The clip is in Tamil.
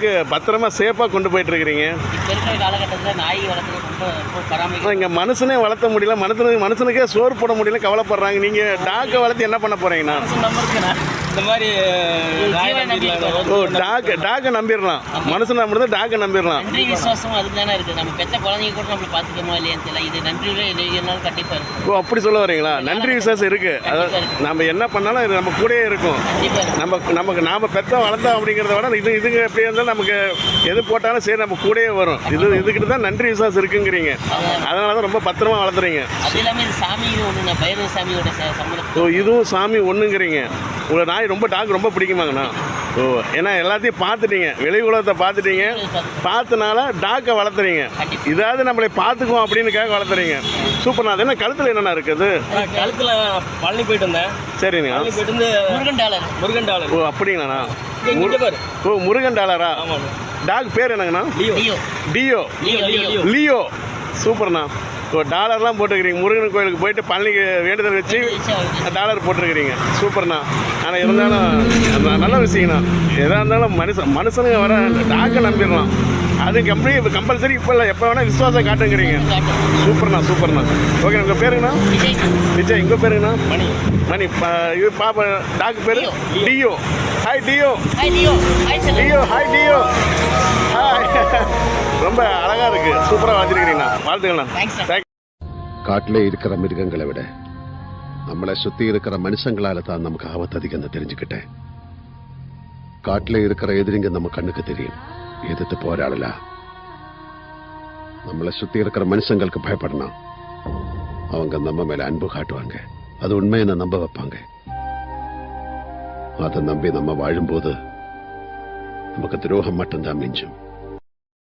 அளவுக்கு பத்திரமா சேஃபாக கொண்டு போயிட்டு இருக்கிறீங்க. இப்போ இருக்கிற காலகட்டத்தில் நாய் வளர்க்குறது ரொம்ப பராமரிக்க. இங்கே மனுஷனே வளர்த்த முடியல, மனுஷனுக்கே சோறு போட முடியல, கவலைப்படுறாங்க. நீங்கள் டாக்கை வளர்த்து என்ன பண்ண போகிறீங்கண்ணா? இந்த மாதிரி டாக்கை நம்பிடலாம், மனுஷனை நம்புறது டாக்கை நம்பிடலாம். நன்றி விசுவாசமும் அதுக்கு தானே இருக்குது. நம்ம பெற்ற குழந்தைங்க கூட நம்மளை பார்த்துக்கோமா இல்லையான்னு தெரியல. இது நன்றியுள்ள என்னாலும் கண்டிப்பாக இருக்கும். ஓ, அப்படி சொல்ல வரீங்களா? நன்றி விசுவாசம் இருக்குது. அதாவது நம்ம என்ன பண்ணாலும் இது நம்ம கூடயே இருக்கும். நமக்கு பெற்ற வளர்த்தோம் அப்படிங்கிறத விட இதுங்க எப்படி இருந்தாலும் நமக்கு எது போட்டாலும் சரி நம்ம கூடயே வரும். இதுக்கிட்ட தான் நன்றி விசுவாசம் இருக்குங்கிறீங்க. அதனால தான் ரொம்ப பத்திரமா வளர்த்துறீங்க. அது இல்லாமல் இது சாமி ஒன்று, பைரவ சாமியோட சம்பளம். ஓ, இதுவும் சாமி ஒன்றுங்கிறீங்க. உங்களை நாய் டாக் ரொம்ப பிடிக்குமாங்கண்ணா? ஓ, ஏன்னா எல்லாத்தையும் பார்த்துட்டீங்க, வெளி உலகத்தை பார்த்துட்டீங்க, பார்த்தனால டாக்கை வளர்த்துறீங்க. இதாவது நம்மளை பார்த்துக்குவோம் அப்படின்னுக்காக வளர்த்துறீங்க. சூப்பர்ண்ணா. அது என்ன கழுத்தில் என்னென்ன இருக்குது? கழுத்தில் பழனி போயிட்டு வந்தேன். சரிண்ணா. போயிட்டு வந்து முருகன் டாலர். ஓ, அப்படிங்கண்ணா. ஓ, முருகன் டாலரா? டாக் பேர் என்னங்கண்ணா? டியோ. லியோ. சூப்பர்ண்ணா. இப்போ டாலர்லாம் போட்டுருக்கிறீங்க. முருகன் கோயிலுக்கு போயிட்டு பழனிக்கு வேண்டுதல் வச்சு டாலர் போட்டிருக்கிறீங்க. சூப்பர்ண்ணா. ஆனால் இருந்தாலும் நல்ல விஷயங்கண்ணா. எதாக இருந்தாலும் மனுஷனுங்க வர டாக்கை நம்பிடலாம். அது கம்பல்சரி இப்போ இல்லை, எப்போ வேணால் விசுவாசம் காட்டுங்கிறீங்க. சூப்பர்ண்ணா. ஓகே, உங்கள் பேருங்கண்ணா? விஜய். உங்கள் பேருங்கண்ணா? மணி. இது பாப்பா டாக் பேர் டியோ. ஹாய் டியோ. ஹாய் டியோ. ரொம்ப அழகாக இருக்குது. சூப்பராக வச்சுருக்கிறீங்கண்ணா. வாழ்த்துக்கண்ணா. காட்டிலே இருக்கிற மிருகங்களை விட நம்மளை சுற்றி இருக்கிற மனுஷங்களால தான் நமக்கு ஆபத்து அதிகம் தெரிஞ்சுக்கிட்டேன். காட்டிலே இருக்கிற எதிரிங்க நம்ம கண்ணுக்கு தெரியும், எதிர்த்து போராடலாம். நம்மளை சுற்றி இருக்கிற மனுஷங்களுக்கு பயப்படணும். அவங்க நம்ம மேல அன்பு காட்டுவாங்க, அது உண்மையை நம்ப வைப்பாங்க. அதை நம்பி நம்ம வாழும்போது நமக்கு துரோகம் மட்டும்தான் மிஞ்சும்.